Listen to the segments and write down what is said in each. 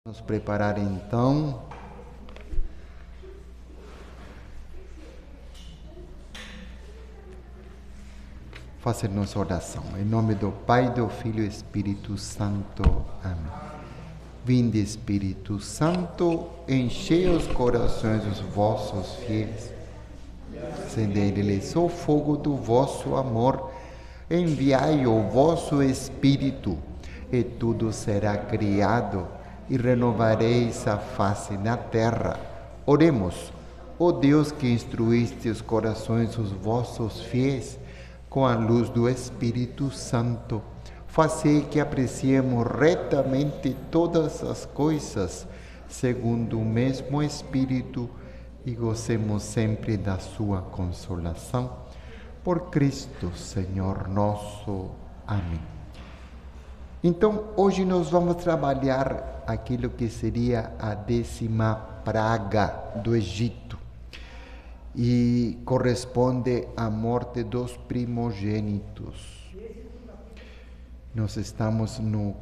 Nos preparar então. Fazer nossa oração. Em nome do Pai, do Filho e do Espírito Santo. Amém. Vinde, Espírito Santo, enchei os corações dos vossos fiéis. Acendei-lhes o fogo do vosso amor. Enviai o vosso Espírito, e tudo será criado, e renovareis a face na terra. Oremos. Ó Deus que instruíste os corações dos vossos fiéis com a luz do Espírito Santo, fazei que apreciemos retamente todas as coisas, segundo o mesmo Espírito, e gozemos sempre da sua consolação. Por Cristo, Senhor nosso. Amém. Então, hoje nós vamos trabalhar aquilo que seria a 10ª praga do Egito. E corresponde à morte dos primogênitos. Nós estamos no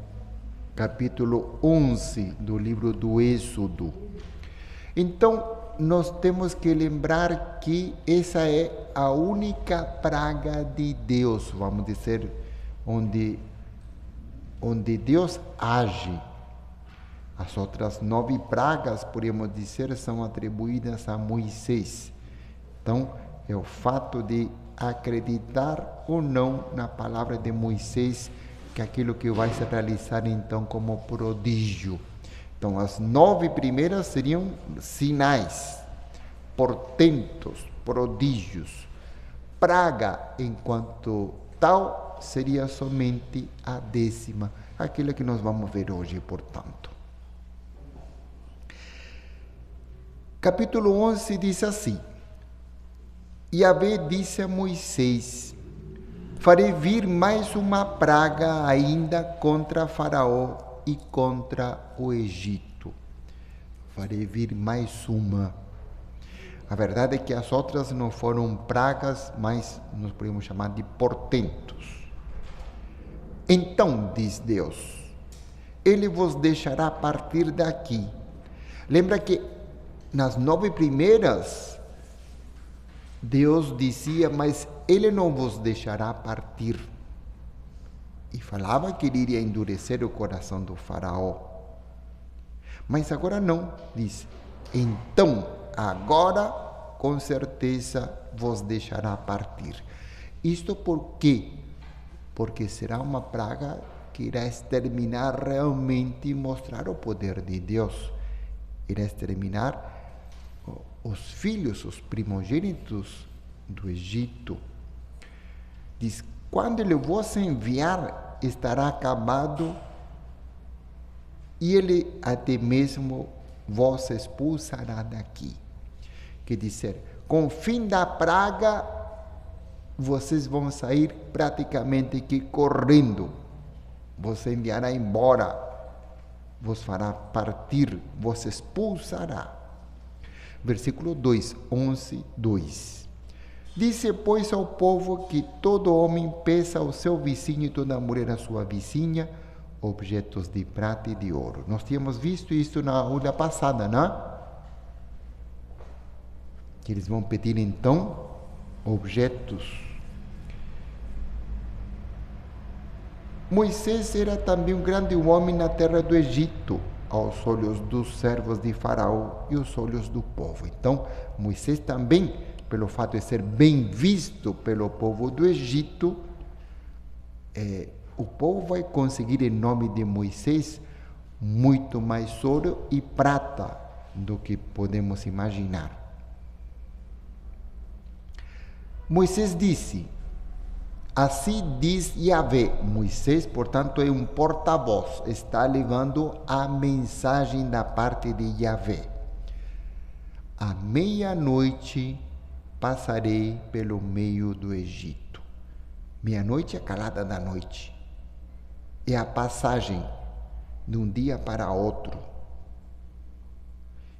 capítulo 11 do livro do Êxodo. Então, nós temos que lembrar que essa é a única praga de Deus, vamos dizer, onde Deus age. As outras 9 pragas, podemos dizer, são atribuídas a Moisés. Então, é o fato de acreditar ou não na palavra de Moisés, que é aquilo que vai se realizar então como prodígio. Então, as 9 primeiras seriam sinais, portentos, prodígios. Praga, enquanto tal, seria somente a 10ª, aquela que nós vamos ver hoje, portanto. Capítulo 11 diz assim: Yahvé disse a Moisés: farei vir mais uma praga ainda contra Faraó e contra o Egito. Farei vir mais uma. A verdade é que as outras não foram pragas, mas nós podemos chamar de portentos. Então, diz Deus, ele vos deixará partir daqui. Lembra que nas 9 primeiras, Deus dizia, mas ele não vos deixará partir. E falava que ele iria endurecer o coração do faraó. Mas agora não, diz. Então, agora, com certeza, vos deixará partir. Isto por quê? Porque será uma praga que irá exterminar realmente e mostrar o poder de Deus. Irá exterminar os filhos, os primogênitos do Egito. Diz, quando ele vos enviar, estará acabado, e ele até mesmo vos expulsará daqui. Quer dizer, com o fim da praga, vocês vão sair praticamente que correndo. Você enviará embora, vos fará partir, vos expulsará. Versículo 2, 11, 2. Disse, pois, ao povo que todo homem peça ao seu vizinho e toda mulher à sua vizinha objetos de prata e de ouro. Nós tínhamos visto isso na aula passada, não? Que eles vão pedir, então, objetos. Moisés era também um grande homem na terra do Egito, aos olhos dos servos de Faraó e os olhos do povo. Então, Moisés também, pelo fato de ser bem visto pelo povo do Egito, o povo vai conseguir, em nome de Moisés, muito mais ouro e prata do que podemos imaginar. Moisés disse, assim diz Yahvé. Moisés, portanto, é um porta-voz, está levando a mensagem da parte de Yahvé. À meia-noite passarei pelo meio do Egito. Meia-noite é calada da noite. É a passagem de um dia para outro.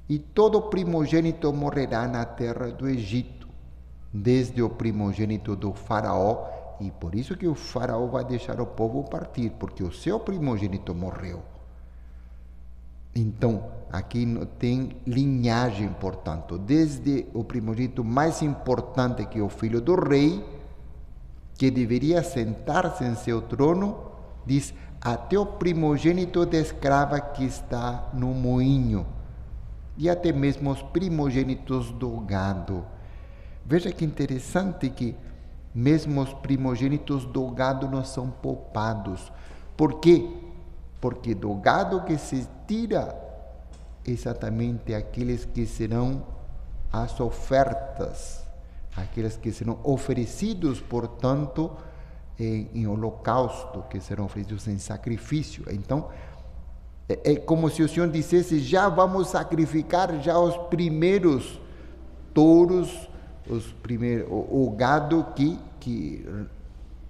E todo primogênito morrerá na terra do Egito, desde o primogênito do faraó, e por isso que o faraó vai deixar o povo partir, porque o seu primogênito morreu. Então, aqui tem linhagem, portanto, desde o primogênito mais importante, que é o filho do rei, que deveria sentar-se em seu trono, diz, até o primogênito da escrava que está no moinho, e até mesmo os primogênitos do gado. Veja que interessante que mesmo os primogênitos do gado não são poupados. Por quê? Porque do gado que se tira exatamente aqueles que serão as ofertas, aqueles que serão oferecidos, portanto, em holocausto, que serão oferecidos em sacrifício. Então, é como se o Senhor dissesse, já vamos sacrificar já os primeiros touros, o gado que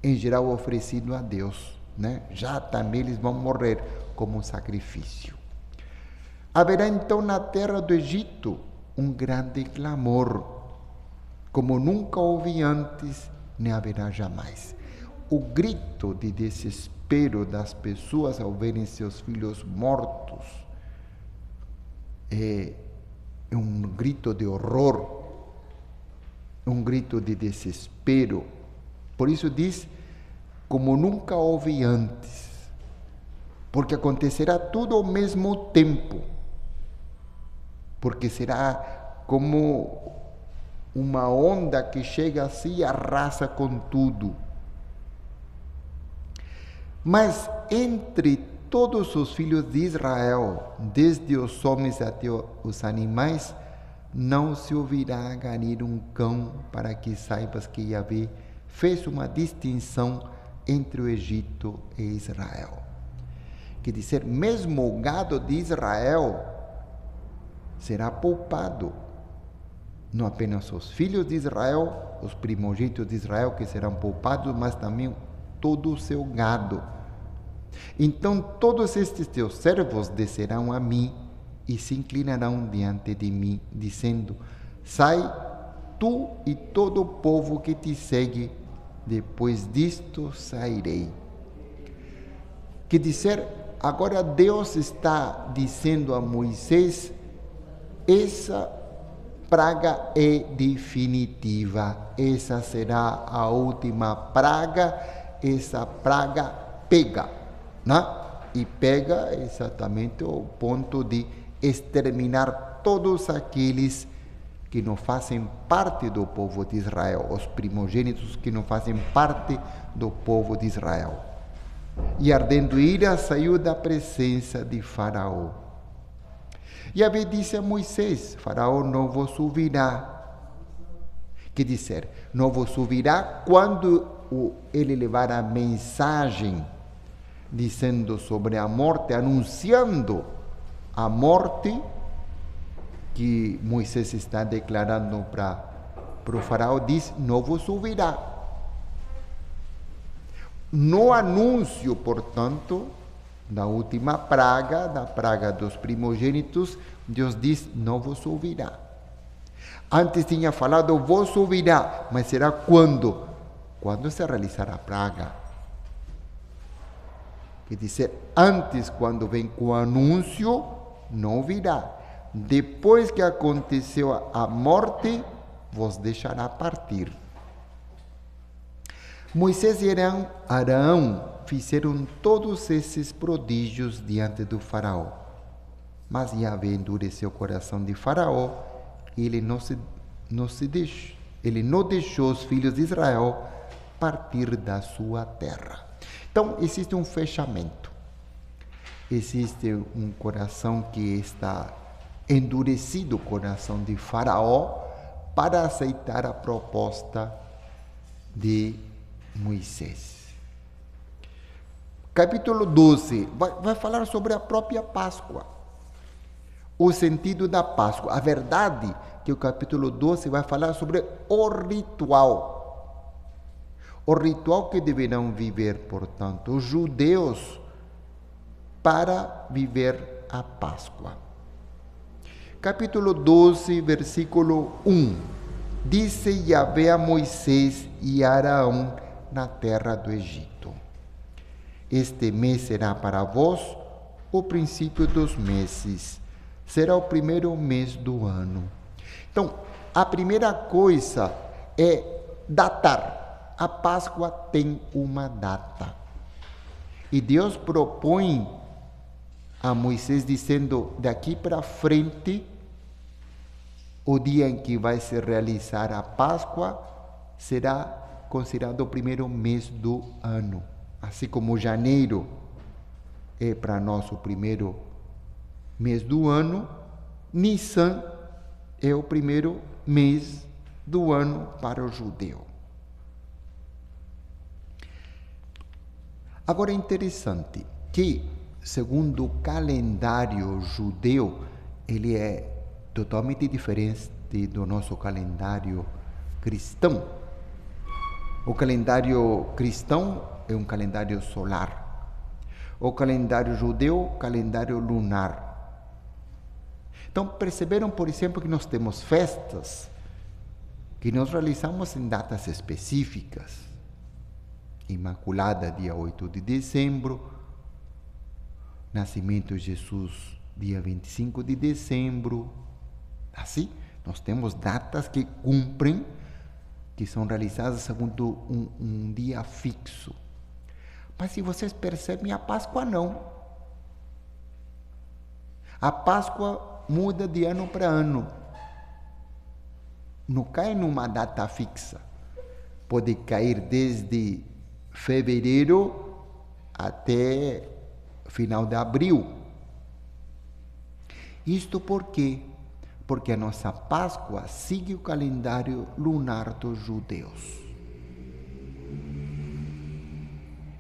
em geral é oferecido a Deus, né? Já também eles vão morrer como sacrifício. Haverá então na terra do Egito um grande clamor, como nunca houve antes, nem haverá jamais. O grito de desespero das pessoas ao verem seus filhos mortos é um grito de horror, um grito de desespero. Por isso diz, como nunca houve antes, porque acontecerá tudo ao mesmo tempo, porque será como uma onda que chega assim e arrasa com tudo. Mas entre todos os filhos de Israel, desde os homens até os animais, não se ouvirá ganir um cão, para que saibas que Yahvé fez uma distinção entre o Egito e Israel. Quer dizer, mesmo o gado de Israel será poupado. Não apenas os filhos de Israel, os primogênitos de Israel que serão poupados, mas também todo o seu gado. Então todos estes teus servos descerão a mim e se inclinarão diante de mim, dizendo, sai tu e todo o povo que te segue, depois disto sairei. Quer dizer, agora Deus está dizendo a Moisés, essa praga é definitiva, essa será a última praga, essa praga pega, né? E pega exatamente o ponto de exterminar todos aqueles que não fazem parte do povo de Israel, os primogênitos que não fazem parte do povo de Israel. E ardendo ira saiu da presença de Faraó. Yahvé disse a Moisés, Faraó não vos ouvirá. Quer dizer, não vos ouvirá quando ele levar a mensagem dizendo sobre a morte, anunciando a morte que Moisés está declarando para o faraó, diz, não vos ouvirá. No anúncio, portanto, da última praga, da praga dos primogênitos, Deus diz, não vos ouvirá. Antes tinha falado, vos ouvirá, mas será quando? Quando se realizar a praga. Quer dizer, antes, quando vem com o anúncio, não ouvirá. Depois que aconteceu a morte, vos deixará partir. Moisés e Arão fizeram todos esses prodígios diante do faraó. Mas Yahvé endureceu o coração de Faraó e ele não deixou os filhos de Israel partir da sua terra. Então, existe um fechamento. Existe um coração que está endurecido, o coração de Faraó, para aceitar a proposta de Moisés. Capítulo 12 vai falar sobre a própria Páscoa, o sentido da Páscoa. A verdade que o capítulo 12 vai falar sobre o ritual que deverão viver, portanto, os judeus para viver a Páscoa. Capítulo 12, versículo 1. Disse Yahvé a Moisés e a Arão na terra do Egito: este mês será para vós o princípio dos meses. Será o primeiro mês do ano. Então, a primeira coisa é datar. A Páscoa tem uma data. E Deus propõe a Moisés dizendo, daqui para frente, o dia em que vai se realizar a Páscoa será considerado o primeiro mês do ano. Assim como janeiro é para nós o primeiro mês do ano, Nissan é o primeiro mês do ano para o judeu. Agora é interessante que, segundo o calendário judeu, ele é totalmente diferente do nosso calendário cristão. O calendário cristão é um calendário solar. O calendário judeu, calendário lunar. Então, perceberam, por exemplo, que nós temos festas que nós realizamos em datas específicas. Imaculada, dia 8 de dezembro. Nascimento de Jesus, dia 25 de dezembro. Assim, nós temos datas que cumprem, que são realizadas segundo um dia fixo. Mas se vocês percebem, a Páscoa não. A Páscoa muda de ano para ano. Não cai numa data fixa. Pode cair desde fevereiro até final de abril. Isto por quê? Porque a nossa Páscoa segue o calendário lunar dos judeus.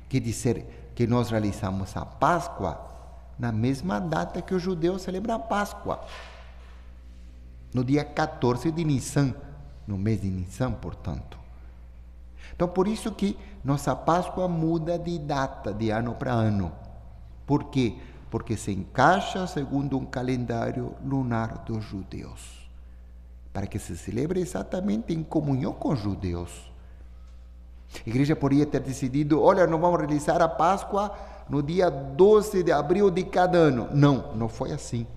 Quer dizer que nós realizamos a Páscoa na mesma data que os judeus celebram a Páscoa. No dia 14 de Nissan, no mês de Nissan, portanto. Então, por isso que nossa Páscoa muda de data, de ano para ano. Por quê? Porque se encaixa segundo um calendário lunar dos judeus. Para que se celebre exatamente em comunhão com os judeus. A igreja poderia ter decidido, olha, nós vamos realizar a Páscoa no dia 12 de abril de cada ano. Não, não foi assim.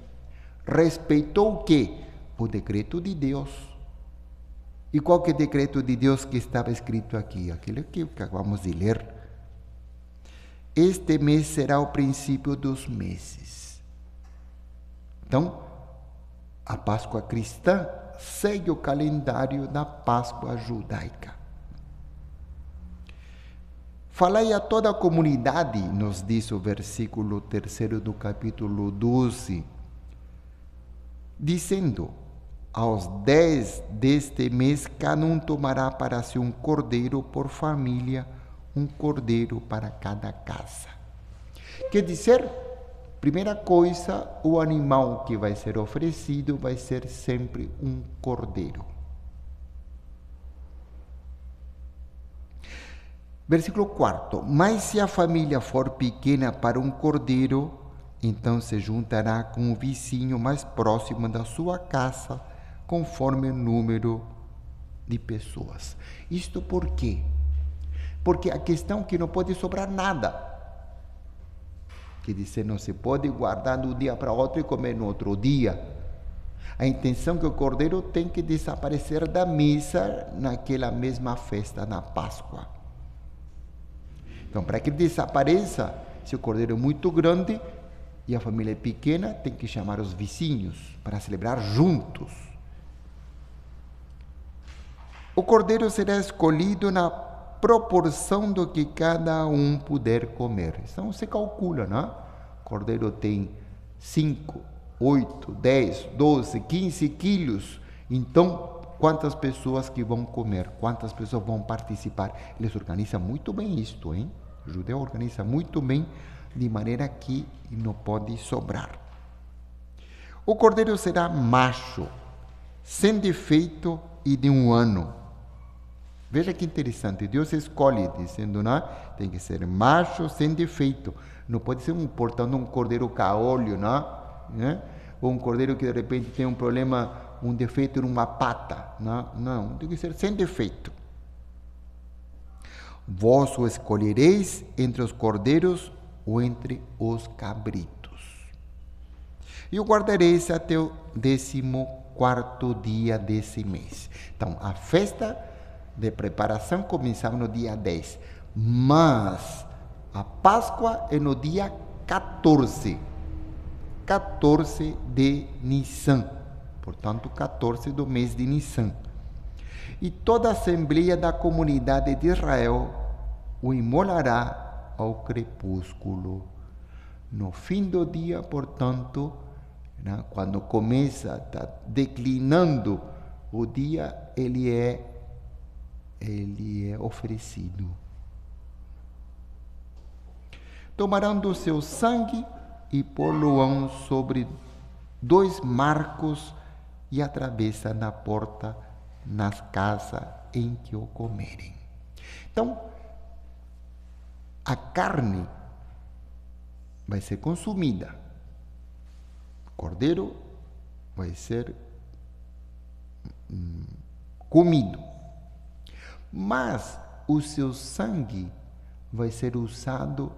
Respeitou o quê? O decreto de Deus. E qual que é o decreto de Deus que estava escrito aqui? Aquilo que acabamos de ler. Este mês será o princípio dos meses. Então, a Páscoa cristã segue o calendário da Páscoa judaica. Falai a toda a comunidade, nos diz o versículo 3 do capítulo 12, dizendo, aos 10 deste mês, cada um tomará para si um cordeiro por família, um cordeiro para cada casa. Quer dizer, primeira coisa, o animal que vai ser oferecido vai ser sempre um cordeiro. Versículo 4. Mas se a família for pequena para um cordeiro, então se juntará com o vizinho mais próximo da sua casa, conforme o número de pessoas. Isto por quê? Porque a questão é que não pode sobrar nada. Quer dizer, não se pode guardar de um dia para outro e comer no outro dia. A intenção é que o cordeiro tem que desaparecer da mesa naquela mesma festa da Páscoa. Então, para que ele desapareça, se o cordeiro é muito grande e a família é pequena, tem que chamar os vizinhos para celebrar juntos. O cordeiro será escolhido na proporção do que cada um puder comer. Então se calcula, né? O cordeiro tem 5, 8, 10, 12, 15 quilos. Então, quantas pessoas que vão comer? Quantas pessoas vão participar? Eles organizam muito bem isto, hein? O judeu organiza muito bem, de maneira que não pode sobrar. O cordeiro será macho, sem defeito e de 1 ano. Veja que interessante, Deus escolhe, dizendo, não, tem que ser macho sem defeito. Não pode ser portando um cordeiro caolho, não, né? Ou um cordeiro que de repente tem um problema, um defeito numa pata. Não, tem que ser sem defeito. Vós o escolhereis entre os cordeiros ou entre os cabritos. E o guardareis até o 14º dia desse mês. Então, a festa de preparação começava no dia 10, mas a Páscoa é no dia 14 de Nissan, portanto 14 do mês de Nissan. E toda a Assembleia da Comunidade de Israel o imolará ao crepúsculo. No fim do dia, portanto, né, quando começa, está declinando o dia, ele é oferecido. Tomarão do seu sangue e pô-lo-ão sobre 2 marcos e atravessa na porta nas casas em que o comerem. Então, a carne vai ser consumida, o cordeiro vai ser comido, mas o seu sangue vai ser usado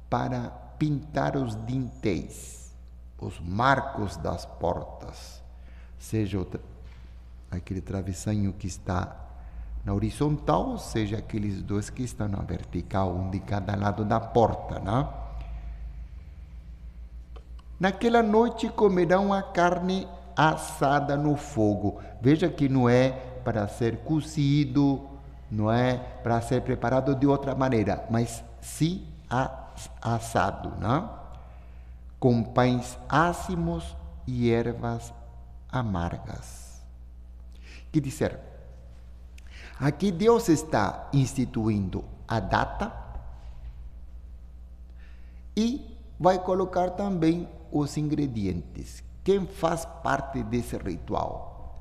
para pintar os dintéis, os marcos das portas, seja aquele travessinho que está na horizontal, seja aqueles 2 que estão na vertical, um de cada lado da porta, né? Naquela noite comerão a carne assada no fogo. Veja que não é para ser cozido, não é para ser preparado de outra maneira, mas sim assado, né? Com pães ácimos e ervas amargas. Que dizer, aqui Deus está instituindo a data e vai colocar também os ingredientes. Quem faz parte desse ritual?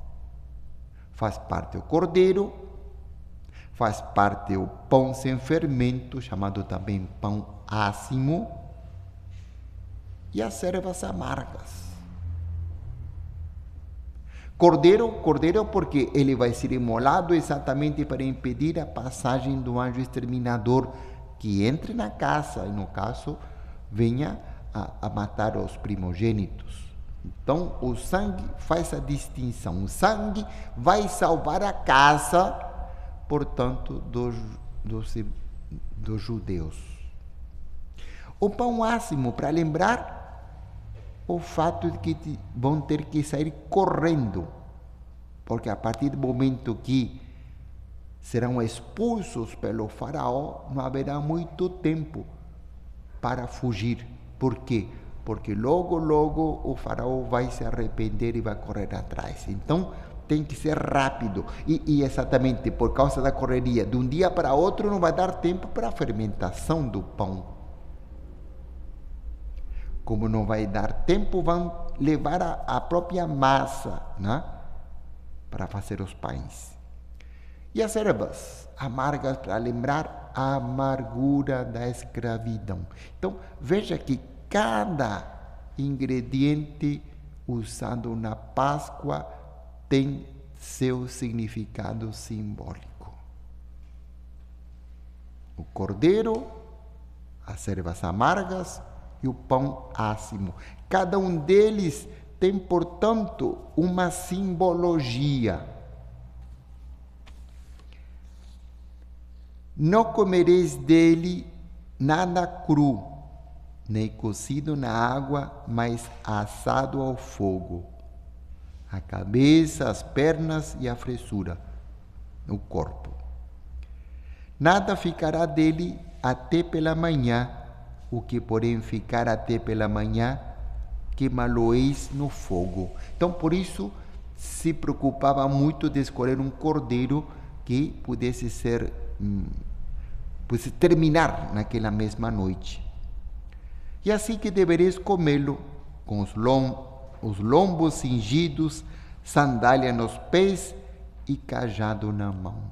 Faz parte o cordeiro, faz parte o pão sem fermento, chamado também pão ácimo, e as ervas amargas. Cordeiro porque ele vai ser imolado exatamente para impedir a passagem do anjo exterminador que entre na casa e, no caso, venha a matar os primogênitos. Então, o sangue faz a distinção. O sangue vai salvar a casa, portanto, dos judeus. O pão ácimo, para lembrar o fato de que vão ter que sair correndo, porque a partir do momento que serão expulsos pelo faraó, não haverá muito tempo para fugir. Por quê? Porque logo o faraó vai se arrepender e vai correr atrás. Então, tem que ser rápido. E exatamente por causa da correria, de um dia para outro não vai dar tempo para a fermentação do pão. Como não vai dar tempo, vão levar a própria massa, né, para fazer os pães. E as ervas amargas para lembrar a amargura da escravidão. Então, veja que cada ingrediente usado na Páscoa tem seu significado simbólico. O cordeiro, as ervas amargas e o pão ácimo. Cada um deles tem, portanto, uma simbologia. Não comereis dele nada cru, nem cozido na água, mas assado ao fogo. A cabeça, as pernas e a fressura, no corpo. Nada ficará dele até pela manhã, o que porém ficar até pela manhã, queimá-lo-eis no fogo. Então, por isso, se preocupava muito de escolher um cordeiro que pudesse terminar naquela mesma noite. E assim que devereis comê-lo, com os lombos cingidos, sandália nos pés e cajado na mão.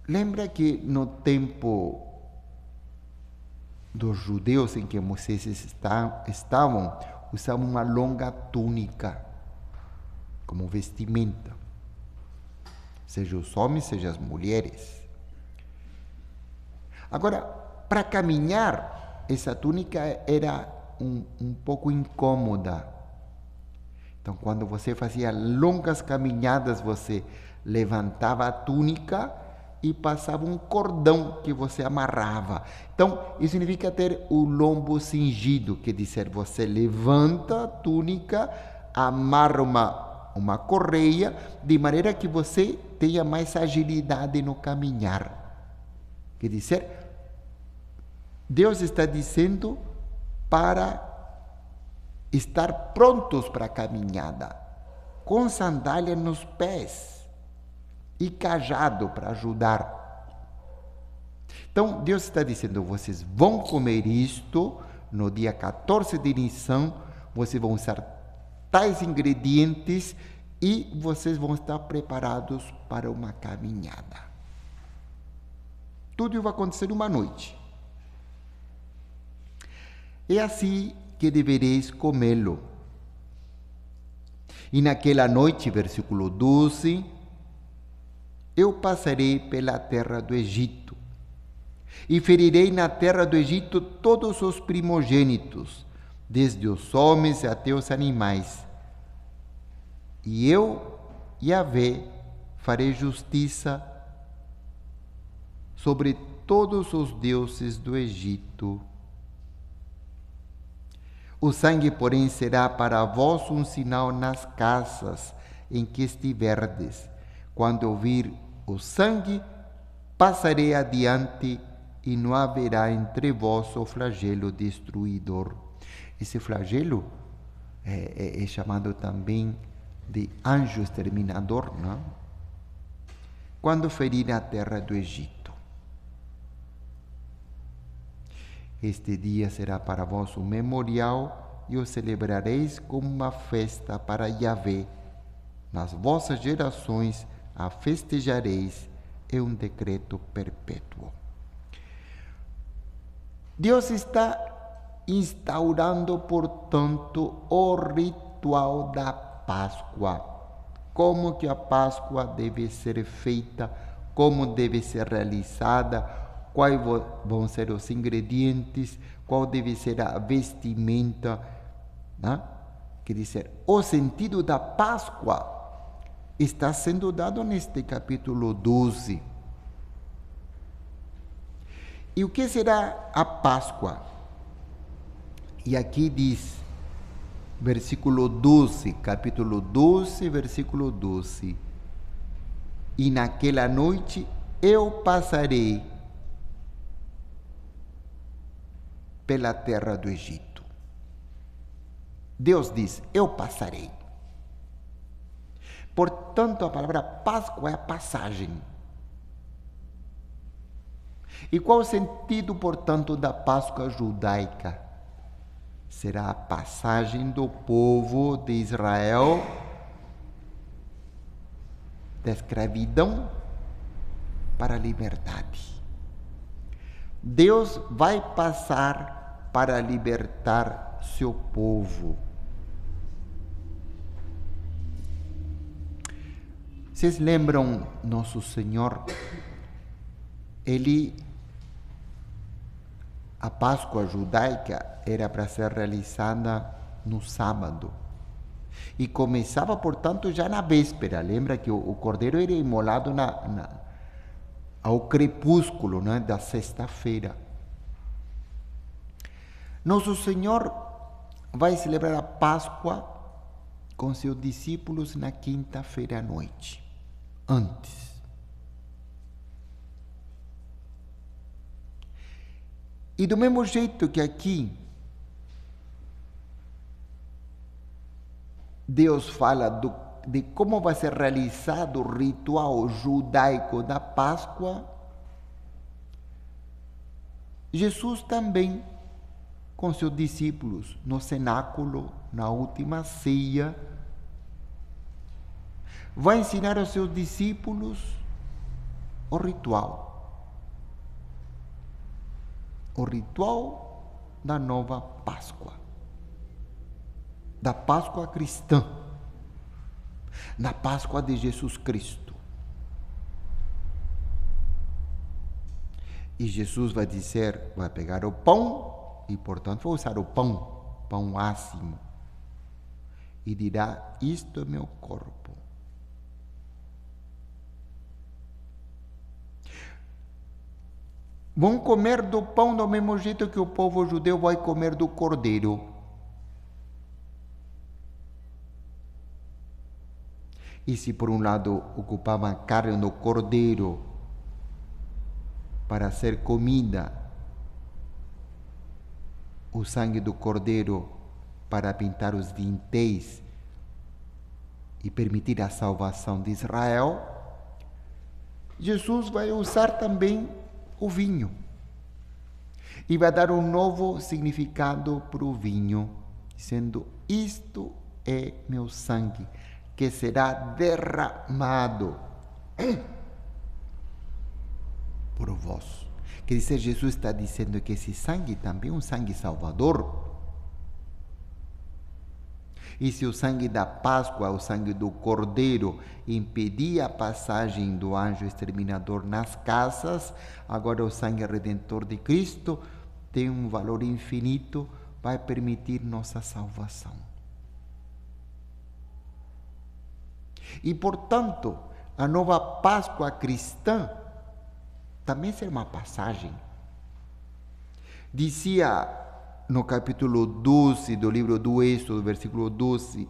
Lembra que no tempo dos judeus em que Moisés estavam, usavam uma longa túnica como vestimenta, seja os homens, seja as mulheres. Agora, para caminhar, essa túnica era um pouco incômoda. Então, quando você fazia longas caminhadas, você levantava a túnica e passava um cordão que você amarrava. Então, isso significa ter o lombo cingido, quer dizer, você levanta a túnica, amarra uma correia, de maneira que você tenha mais agilidade no caminhar. Quer dizer, Deus está dizendo para estar prontos para a caminhada, com sandália nos pés e cajado para ajudar. Então, Deus está dizendo, vocês vão comer isto no dia 14 de Nissan, vocês vão usar tais ingredientes e vocês vão estar preparados para uma caminhada. Tudo vai acontecer uma noite. É assim que devereis comê-lo. E naquela noite, versículo 12, eu passarei pela terra do Egito, e ferirei na terra do Egito todos os primogênitos, desde os homens até os animais. E eu, Yahvé, farei justiça sobre todos os deuses do Egito. O sangue, porém, será para vós um sinal nas casas em que estiverdes. Quando eu vir o sangue, passarei adiante e não haverá entre vós o flagelo destruidor. Esse flagelo é chamado também de anjo exterminador, não? Quando ferir a terra do Egito. Este dia será para vós um memorial e o celebrareis como uma festa para Yahvé. Nas vossas gerações a festejareis, é um decreto perpétuo. Deus está instaurando, portanto, o ritual da Páscoa. Como que a Páscoa deve ser feita, como deve ser realizada, quais vão ser os ingredientes, qual deve ser a vestimenta, né? Quer dizer, o sentido da Páscoa está sendo dado neste capítulo 12. E o que será a Páscoa? E aqui diz, versículo 12, capítulo 12, versículo 12. E naquela noite eu passarei pela terra do Egito. Deus diz, eu passarei. Portanto, a palavra Páscoa é a passagem. E qual o sentido, portanto, da Páscoa judaica? Será a passagem do povo de Israel da escravidão para a liberdade. Deus vai passar para libertar seu povo. Vocês lembram Nosso Senhor? A Páscoa judaica era para ser realizada no sábado. E começava, portanto, já na véspera. Lembra que o cordeiro era imolado ao crepúsculo, né, da sexta-feira. Nosso Senhor vai celebrar a Páscoa com seus discípulos na quinta-feira à noite, antes. E do mesmo jeito que aqui Deus fala de como vai ser realizado o ritual judaico da Páscoa, Jesus também, com seus discípulos, no cenáculo, na última ceia, vai ensinar aos seus discípulos o ritual. O ritual da nova Páscoa, da Páscoa cristã, da Páscoa de Jesus Cristo. E Jesus vai dizer, vai pegar o pão e, portanto, vai usar o pão. pão ácimo, e dirá: isto é meu corpo. Vão comer do pão do mesmo jeito que o povo judeu vai comer do cordeiro. E se por um lado ocupavam a carne do cordeiro para ser comida, o sangue do cordeiro para pintar os dintéis e permitir a salvação de Israel, Jesus vai usar também o vinho e vai dar um novo significado para o vinho, dizendo: isto é meu sangue que será derramado por vós. Quer dizer, Jesus está dizendo que esse sangue também é um sangue salvador. E se o sangue da Páscoa, o sangue do Cordeiro, impedia a passagem do anjo exterminador nas casas, agora o sangue redentor de Cristo tem um valor infinito, vai permitir nossa salvação. E, portanto, a nova Páscoa cristã também será uma passagem. Dizia no capítulo 12 do livro do Êxodo, versículo 12,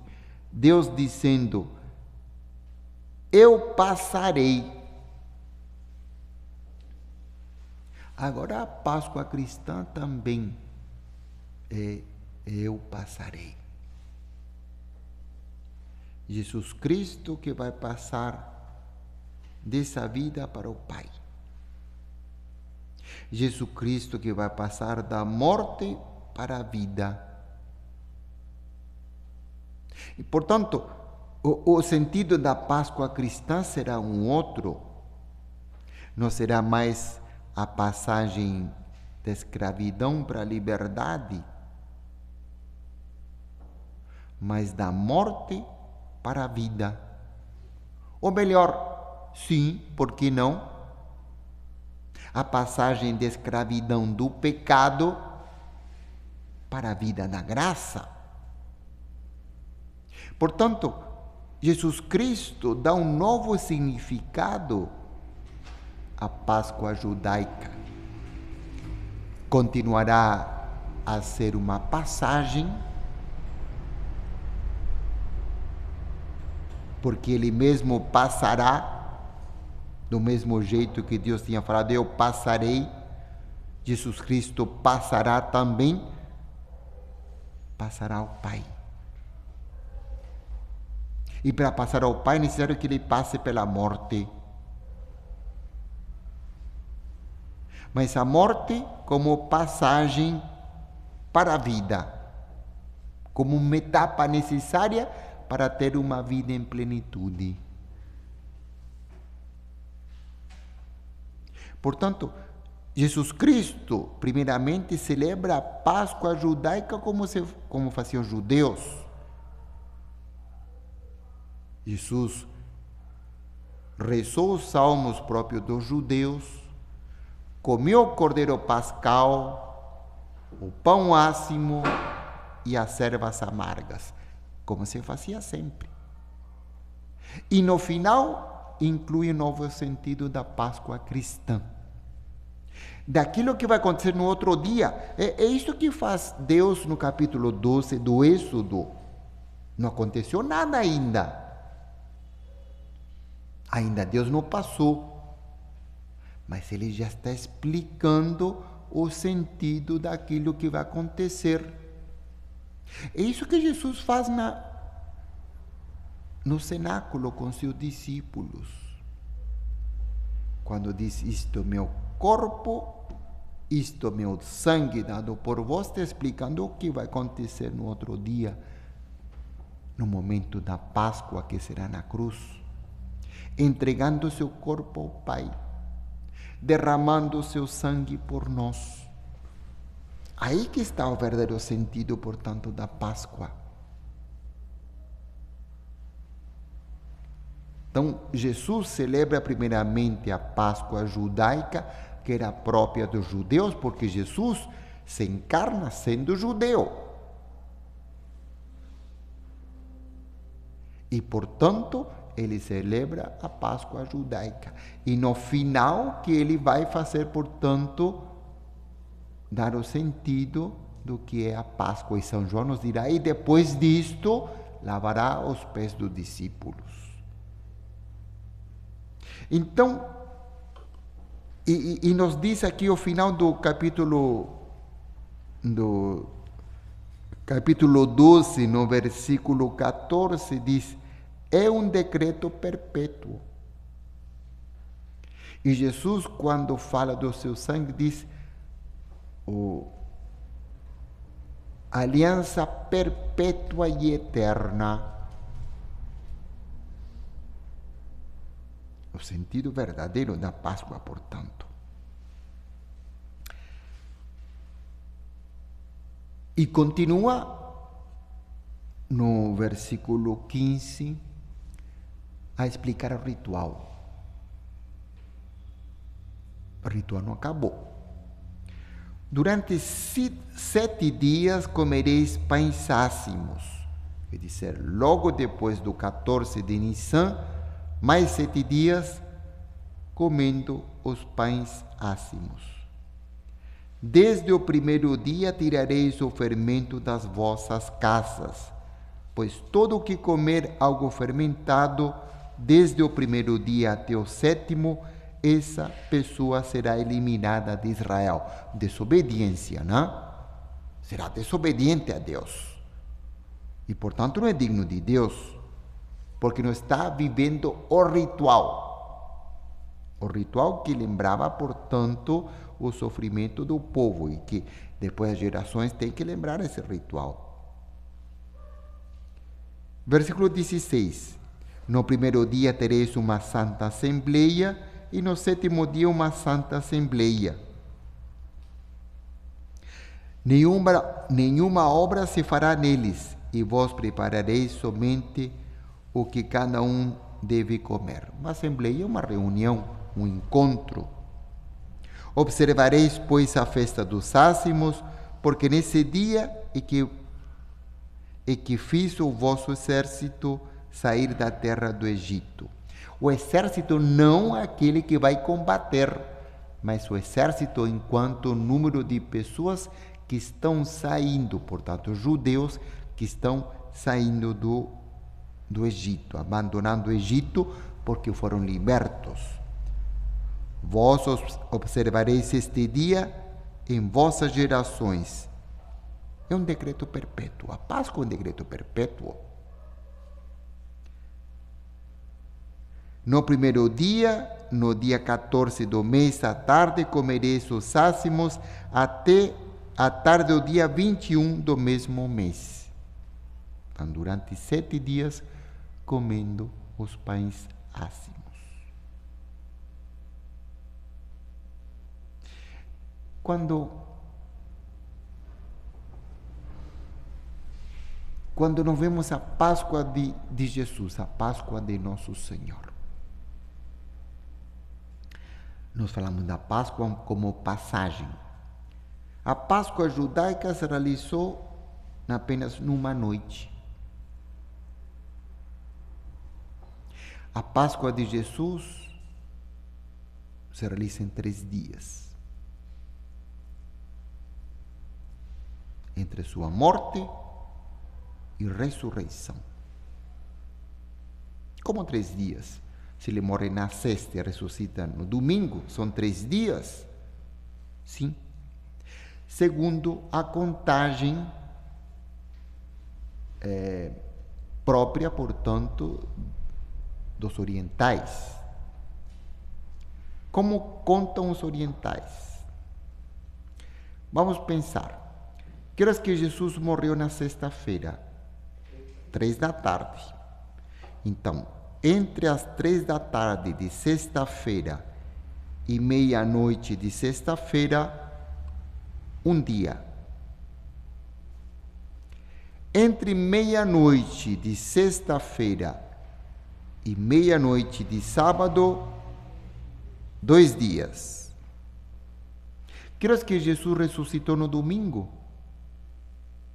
Deus dizendo: eu passarei. Agora a Páscoa cristã também é eu passarei. Jesus Cristo que vai passar dessa vida para o Pai. Jesus Cristo que vai passar da morte para a vida. E, portanto, o sentido da Páscoa cristã será um outro. Não será mais a passagem da escravidão para a liberdade, mas da morte para a vida. Ou melhor, sim, por que não? A passagem da escravidão do pecado para a vida da graça. Portanto, Jesus Cristo dá um novo significado à Páscoa judaica. Continuará a ser uma passagem, porque Ele mesmo passará, do mesmo jeito que Deus tinha falado: eu passarei, Jesus Cristo passará também, passará ao Pai. E para passar ao Pai é necessário que Ele passe pela morte. Mas a morte como passagem para a vida, como uma etapa necessária para ter uma vida em plenitude. Portanto, Jesus Cristo, primeiramente, celebra a Páscoa judaica como faziam os judeus. Jesus rezou os salmos próprios dos judeus, comeu o cordeiro pascal, o pão ácimo e as ervas amargas, como se fazia sempre. E no final, inclui o novo sentido da Páscoa cristã. Daquilo que vai acontecer no outro dia. É isso que faz Deus no capítulo 12 do Êxodo. Não aconteceu nada ainda. Ainda Deus não passou. Mas Ele já está explicando o sentido daquilo que vai acontecer. É isso que Jesus faz no cenáculo com seus discípulos. Quando diz: isto é meu corpo, isto é meu sangue dado por vós, está explicando o que vai acontecer no outro dia, no momento da Páscoa, que será na cruz, entregando seu corpo ao Pai, derramando seu sangue por nós. Aí que está o verdadeiro sentido, portanto, da Páscoa. Então, Jesus celebra primeiramente a Páscoa judaica, que era própria dos judeus, porque Jesus se encarna sendo judeu. E, portanto, ele celebra a Páscoa judaica. E no final que ele vai fazer, portanto, dar o sentido do que é a Páscoa. E São João nos dirá, e depois disto, lavará os pés dos discípulos. Então, e nos diz aqui ao final do capítulo 12, no versículo 14, diz, é um decreto perpétuo. E Jesus, quando fala do seu sangue, diz, aliança perpétua e eterna. O sentido verdadeiro da Páscoa, portanto. E continua no versículo 15 a explicar o ritual. O ritual não acabou. Durante 7 dias comereis pães ácimos. Quer dizer, logo depois do 14 de Nissan, mais 7 dias comendo os pães ácimos. Desde o primeiro dia tirareis o fermento das vossas casas, pois todo o que comer algo fermentado, desde o primeiro dia até o 7º, essa pessoa será eliminada de Israel. Desobediência, não? Será desobediente a Deus. E, portanto, não é digno de Deus, porque não está vivendo o ritual. O ritual que lembrava, portanto, o sofrimento do povo e que depois as gerações têm que lembrar esse ritual. Versículo 16. No primeiro dia tereis uma santa assembleia e no 7º dia uma santa assembleia. Nenhuma obra se fará neles e vós preparareis somente o que cada um deve comer. Uma assembleia é uma reunião, um encontro. Observareis, pois, a festa dos ácimos, porque nesse dia é que fiz o vosso exército sair da terra do Egito. O exército não é aquele que vai combater, mas o exército enquanto número de pessoas que estão saindo, portanto, judeus que estão saindo do Egito, abandonando o Egito porque foram libertos. Vós observareis este dia em vossas gerações. É um decreto perpétuo. A Páscoa é um decreto perpétuo. No primeiro dia, no dia 14 do mês, à tarde, comereis os ácimos até a tarde do dia 21 do mesmo mês. Então, durante 7 dias, comendo os pães ácimos. Quando nós vemos a Páscoa de Jesus, a Páscoa de Nosso Senhor, nós falamos da Páscoa como passagem. A Páscoa judaica se realizou apenas numa noite. A Páscoa de Jesus se realiza em 3 dias. Entre sua morte e ressurreição. Como 3 dias? Se ele morre na sexta e ressuscita no domingo, são 3 dias? Sim. Segundo a contagem própria, portanto, dos orientais. Como contam os orientais? Vamos pensar. Que horas que Jesus morreu na sexta-feira? 3 da tarde. Então, entre as 3 da tarde de sexta-feira e meia-noite de sexta-feira, um dia. Entre meia-noite de sexta-feira e meia-noite de sábado, 2 dias. Que horas que Jesus ressuscitou no domingo?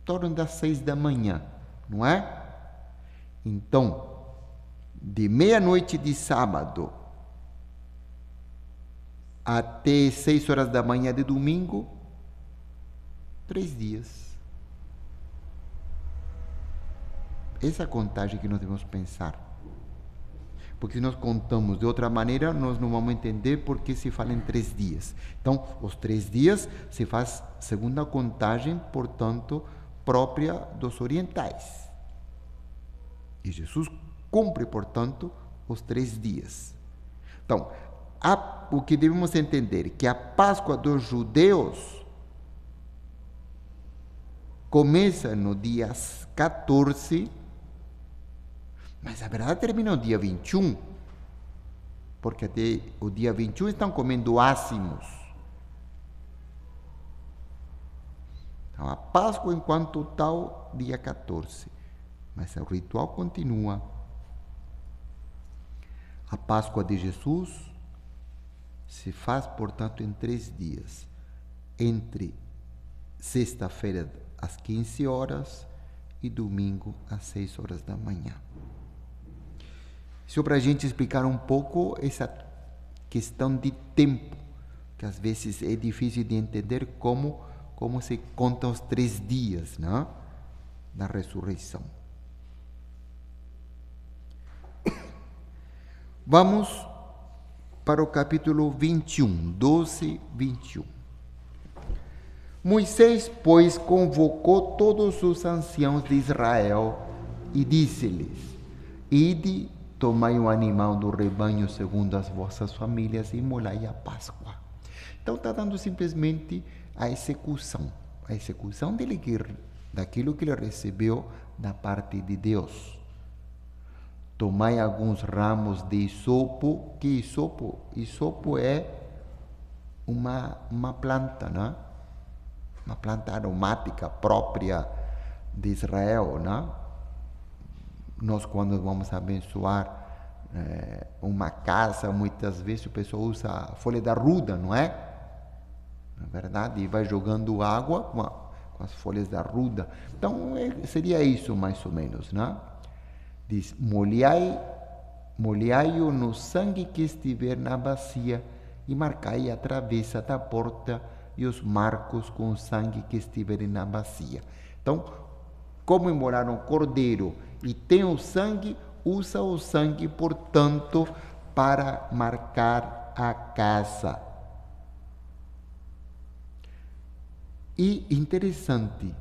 Torno das 6 da manhã, não é? Então, de meia-noite de sábado até 6 horas da manhã de domingo, 3 dias. Essa é a contagem que nós devemos pensar. Porque se nós contamos de outra maneira, nós não vamos entender por que se fala em 3 dias. Então, os 3 dias se faz segundo a contagem, portanto, própria dos orientais. E Jesus cumpre, portanto, os 3 dias. Então, o que devemos entender que a Páscoa dos judeus começa no dia 14, mas a verdade termina no dia 21, porque até o dia 21 estão comendo ácimos. Então, a Páscoa enquanto tal, dia 14, mas o ritual continua. A Páscoa de Jesus se faz, portanto, em 3 dias, entre sexta-feira às 15 horas e domingo às 6 horas da manhã. Isso para a gente explicar um pouco essa questão de tempo, que às vezes é difícil de entender como se contam os 3 dias, né, da ressurreição. Vamos para o capítulo 21, 12, 21. Moisés, pois, convocou todos os anciãos de Israel e disse-lhes: Ide, tomai um animal do rebanho segundo as vossas famílias e molai a Páscoa. Então está dando simplesmente a execução daquilo que ele recebeu da parte de Deus. Tomai alguns ramos de isopo, que isopo é uma planta, né? Uma planta aromática própria de Israel, né? Nós, quando vamos abençoar uma casa, muitas vezes o pessoal usa a folha da arruda, não é? Na verdade, e vai jogando água com as folhas da arruda. Então, seria isso mais ou menos, né? Diz: molhai-o no sangue que estiver na bacia e marcai a travessa da porta e os marcos com o sangue que estiverem na bacia. Então, como imoraram o cordeiro e tem o sangue, usa o sangue, portanto, para marcar a casa. E interessante,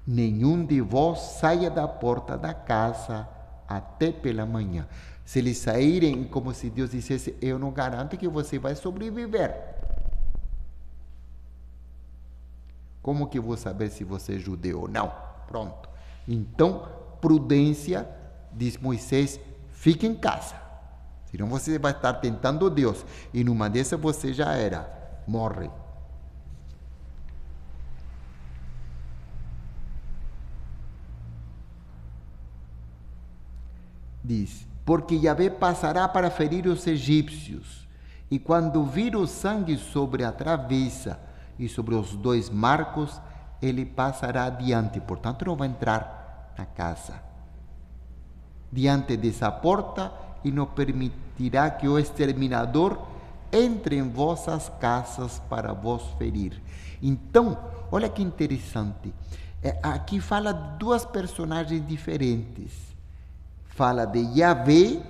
nenhum de vós saia da porta da casa até pela manhã. Se eles saírem, como se Deus dissesse: eu não garanto que você vai sobreviver. Como que eu vou saber se você é judeu ou não? Pronto. Então, prudência, diz Moisés, fique em casa. Senão você vai estar tentando Deus. E numa dessas você já era. Morre. Diz: porque Yahvé passará para ferir os egípcios, e quando vir o sangue sobre a travessa e sobre os 2 marcos, ele passará adiante, portanto não vai entrar na casa, diante dessa porta, e não permitirá que o exterminador entre em vossas casas para vos ferir. Então, olha que interessante, aqui fala de 2 personagens diferentes. Fala de Yahvé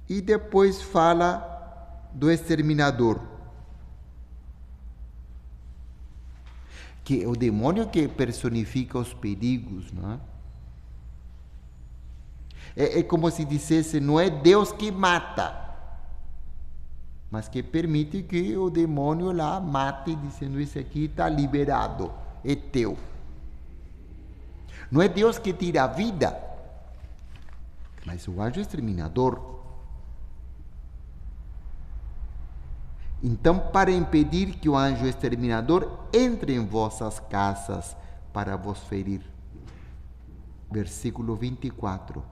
e depois fala do exterminador. Que é o demônio que personifica os perigos, não é? É como se dissesse: não é Deus que mata, mas que permite que o demônio lá mate, dizendo: isso aqui está liberado, é teu. Não é Deus que tira a vida, mas o anjo exterminador. Então, para impedir que o anjo exterminador entre em vossas casas para vos ferir. Versículo 24.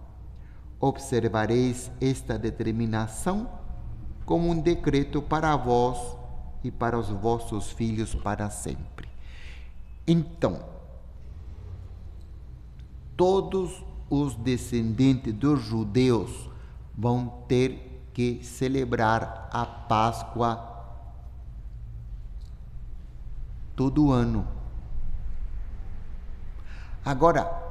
Observareis esta determinação como um decreto para vós e para os vossos filhos para sempre. Então, todos os descendentes dos judeus vão ter que celebrar a Páscoa todo ano. Agora,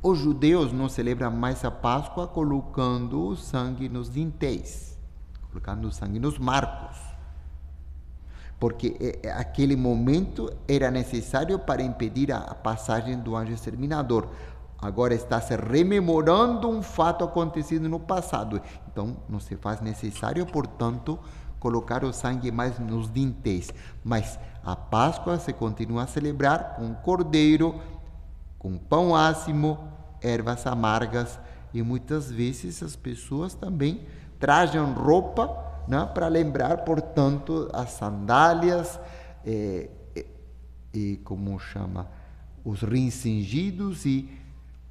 os judeus não celebram mais a Páscoa colocando o sangue nos dintéis, colocando o sangue nos marcos, porque aquele momento era necessário para impedir a passagem do anjo exterminador. Agora está se rememorando um fato acontecido no passado, então não se faz necessário, portanto, colocar o sangue mais nos dintéis. Mas a Páscoa se continua a celebrar com cordeiro, com pão ácimo, ervas amargas, e muitas vezes as pessoas também trazem roupa, né, para lembrar, portanto, as sandálias e como chama, os rins cingidos e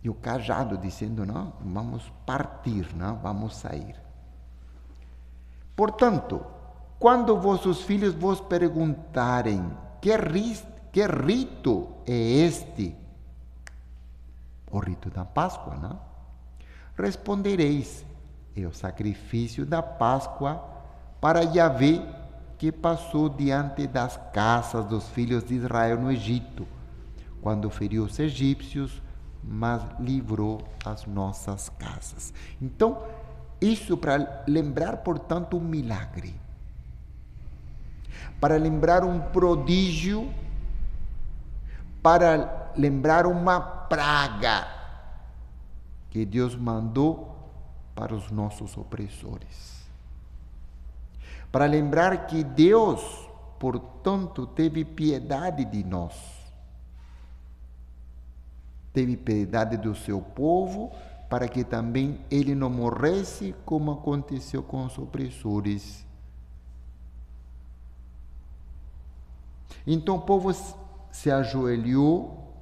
o cajado, dizendo, não, vamos partir, não, vamos sair. Portanto, quando vossos filhos vos perguntarem que rito é este, o rito da Páscoa, não? Respondereis, é o sacrifício da Páscoa para Yahvé que passou diante das casas dos filhos de Israel no Egito, quando feriu os egípcios, mas livrou as nossas casas. Então, isso para lembrar, portanto, um milagre, para lembrar um prodígio, para lembrar uma praga que Deus mandou para os nossos opressores. Para lembrar que Deus, portanto, teve piedade de nós. Teve piedade do seu povo, para que também ele não morresse como aconteceu com os opressores. Então o povo se ajoelhou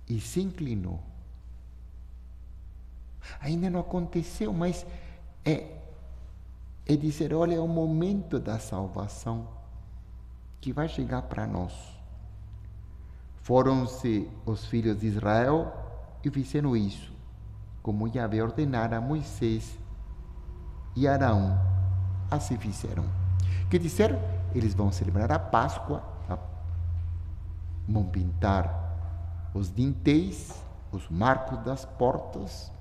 e se inclinou. Ainda não aconteceu, mas é dizer, olha, é o momento da salvação que vai chegar para nós. Foram-se os filhos de Israel e fizeram isso, como Yahvé ordenara a Moisés e Arão, assim fizeram. Quer dizer, eles vão celebrar a Páscoa, vão pintar os dintéis, os marcos das portas,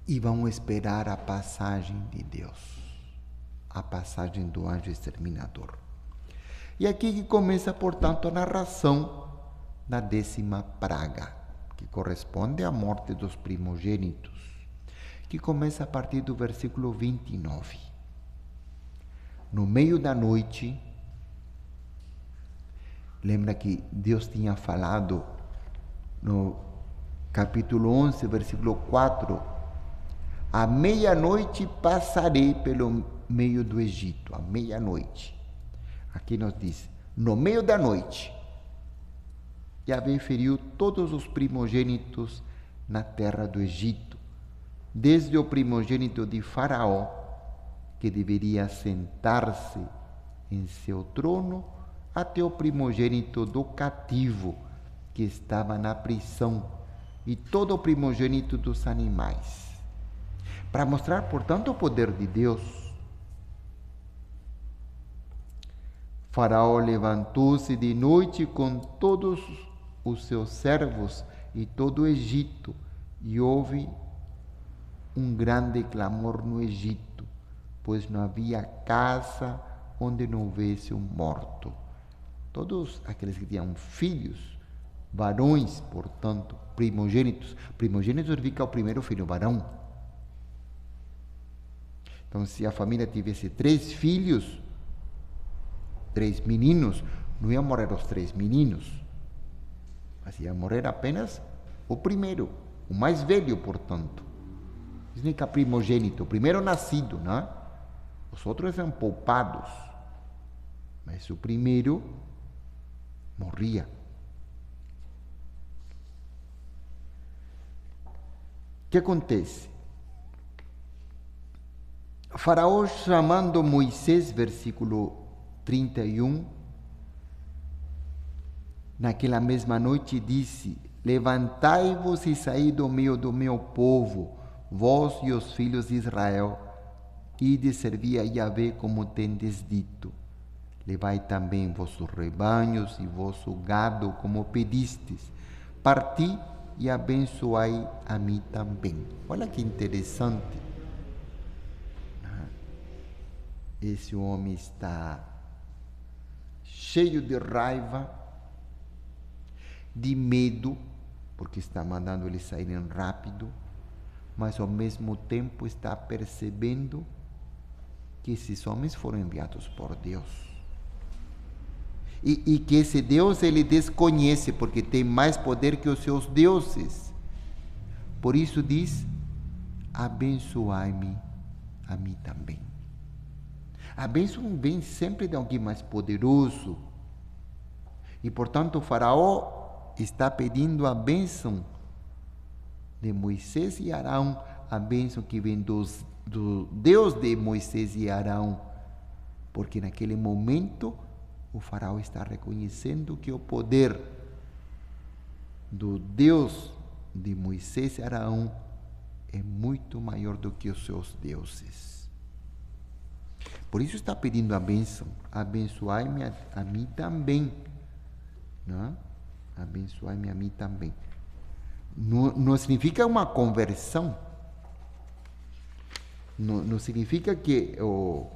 e vão esperar a passagem de Deus, a passagem do anjo exterminador. E aqui que começa, portanto, a narração da 10ª praga, que corresponde à morte dos primogênitos, que começa a partir do versículo 29. No meio da noite, lembra que Deus tinha falado no capítulo 11, versículo 4, à meia-noite passarei pelo meio do Egito, à meia-noite. Aqui nos diz, no meio da noite, Yahvé feriu todos os primogênitos na terra do Egito, desde o primogênito de Faraó, que deveria sentar-se em seu trono, até o primogênito do cativo, que estava na prisão, e todo o primogênito dos animais. Para mostrar, portanto, o poder de Deus, Faraó levantou-se de noite com todos os seus servos e todo o Egito, e houve um grande clamor no Egito, pois não havia casa onde não houvesse um morto. Todos aqueles que tinham filhos, varões, portanto, primogênitos significa o primeiro filho, varão. Então, se a família tivesse 3 filhos, 3 meninos, não iam morrer os 3 meninos, mas ia morrer apenas o primeiro, o mais velho, portanto. Significa primogênito, o primeiro nascido, né? Os outros eram poupados, mas o primeiro morria. O que acontece? Faraó, chamando Moisés, versículo 31, naquela mesma noite disse, levantai-vos e saí do meio do meu povo, vós e os filhos de Israel, e de servir a Yahvé como tendes dito. Levai também vossos rebanhos e vosso gado como pedistes. Parti e abençoai a mim também. Olha que interessante. Esse homem está cheio de raiva, de medo, porque está mandando eles saírem rápido, mas ao mesmo tempo está percebendo que esses homens foram enviados por Deus. E que esse Deus ele desconhece, porque tem mais poder que os seus deuses. Por isso diz, abençoai-me a mim também. A bênção vem sempre de alguém mais poderoso. E, portanto, o faraó está pedindo a bênção de Moisés e Arão, a bênção que vem do Deus de Moisés e Arão. Porque naquele momento, o faraó está reconhecendo que o poder do Deus de Moisés e Arão é muito maior do que os seus deuses. Por isso está pedindo a bênção. Abençoai-me a mim também. Não? Abençoai-me a mim também. Não significa uma conversão. Não significa que o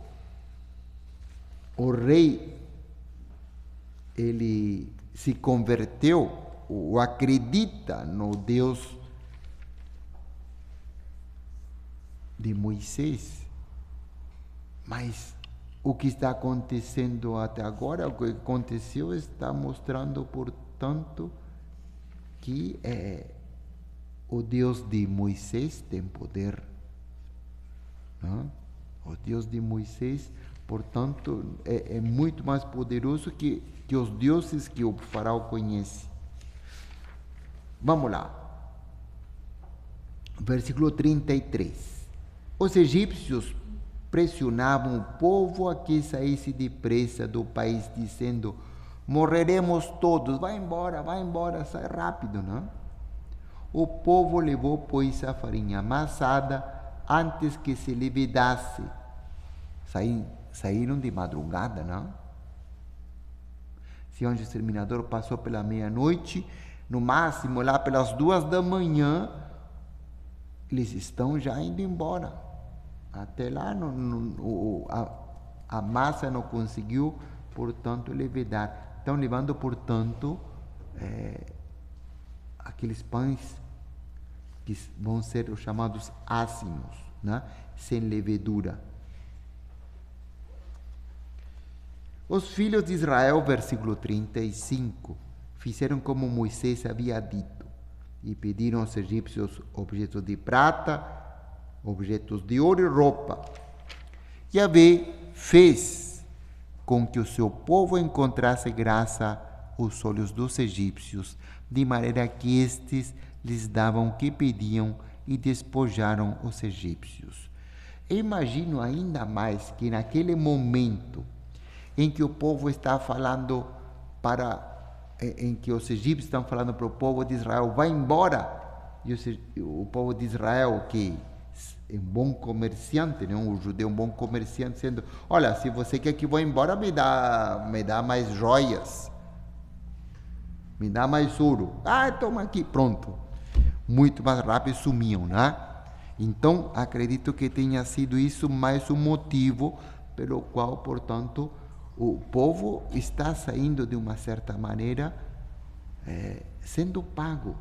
rei ele se converteu ou acredita no Deus de Moisés. Mas o que está acontecendo até agora, o que aconteceu, está mostrando, portanto, que o Deus de Moisés tem poder. Não? O Deus de Moisés, portanto, é muito mais poderoso que os deuses que o faraó conhece. Vamos lá. Versículo 33. Os egípcios pressionavam o povo a que saísse depressa do país, dizendo, morreremos todos, vai embora, sai rápido, não? O povo levou, pois, a farinha amassada antes que se levedasse. Saíram de madrugada, não? Se o anjo exterminador passou pela meia-noite, no máximo lá pelas 2 da manhã, eles estão já indo embora. Até lá a massa não conseguiu, portanto, levedar. Estão levando, portanto, aqueles pães que vão ser os chamados ácimos, né? Sem levedura. Os filhos de Israel, versículo 35, fizeram como Moisés havia dito e pediram aos egípcios objetos de prata, objetos de ouro e roupa. Yahvé fez com que o seu povo encontrasse graça aos olhos dos egípcios, de maneira que estes lhes davam o que pediam e despojaram os egípcios. Eu imagino ainda mais que naquele momento em que o povo está falando em que os egípcios estão falando para o povo de Israel, vai embora, e o povo de Israel, que é um bom comerciante, né? O judeu é um bom comerciante, dizendo, olha, se você quer que eu vá embora, me dá mais joias, me dá mais ouro. Toma aqui, pronto. Muito mais rápido sumiam, né? Então, acredito que tenha sido isso mais um motivo pelo qual, portanto, o povo está saindo de uma certa maneira sendo pago.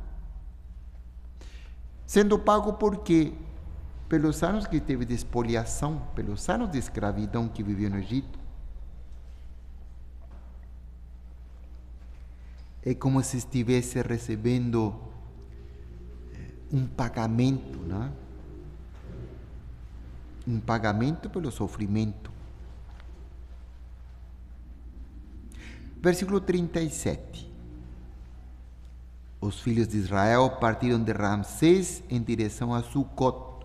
Sendo pago porque pelos anos que teve de expoliação, pelos anos de escravidão que viveu no Egito, é como se estivesse recebendo um pagamento, né? Um pagamento pelo sofrimento. Versículo 37. Os filhos de Israel partiram de Ramsés em direção a Sucot,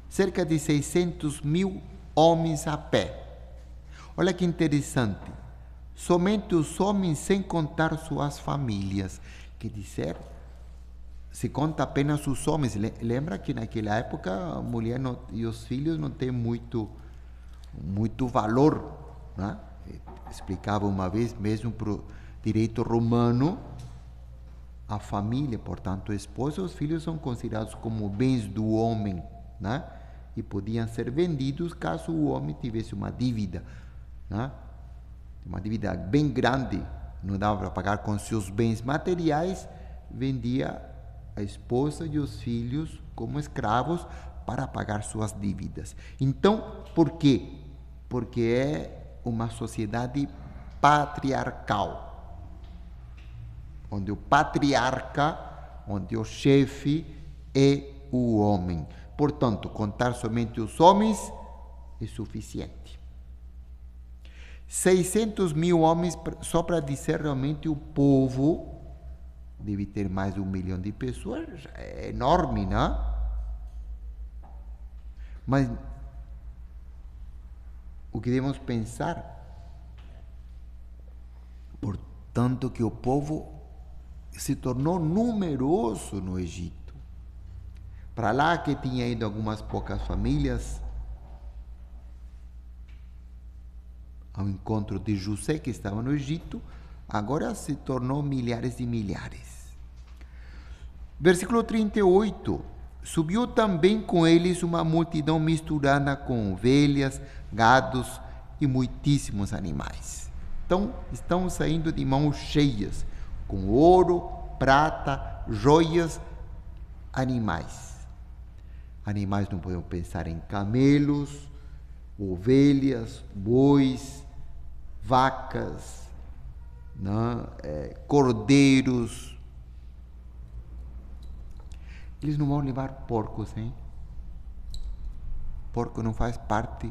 cerca de 600.000 homens a pé. Olha que interessante. Somente os homens, sem contar suas famílias. Quer dizer, se conta apenas os homens. Lembra que naquela época a mulher e os filhos não têm muito valor, né? Explicava uma vez, mesmo para o direito romano, a família, portanto, a esposa e os filhos são considerados como bens do homem, né? E podiam ser vendidos caso o homem tivesse uma dívida, né? Uma dívida bem grande, não dava para pagar com seus bens materiais, vendia a esposa e os filhos como escravos para pagar suas dívidas. Então, por quê? Porque é uma sociedade patriarcal, onde o patriarca, onde o chefe é o homem. Portanto, contar somente os homens é suficiente. 600 mil homens, só para dizer realmente o povo, deve ter mais de 1 milhão de pessoas, é enorme, né? Mas o que devemos pensar, portanto, que o povo se tornou numeroso no Egito. Para lá que tinha ido algumas poucas famílias, ao encontro de José, que estava no Egito, agora se tornou milhares e milhares. Versículo 38. Subiu também com eles uma multidão misturada com ovelhas, gados e muitíssimos animais. Então, estão saindo de mãos cheias, com ouro, prata, joias, animais. Animais não podemos pensar em camelos, ovelhas, bois, vacas, né? Cordeiros. Eles não vão levar porcos, hein? Porco não faz parte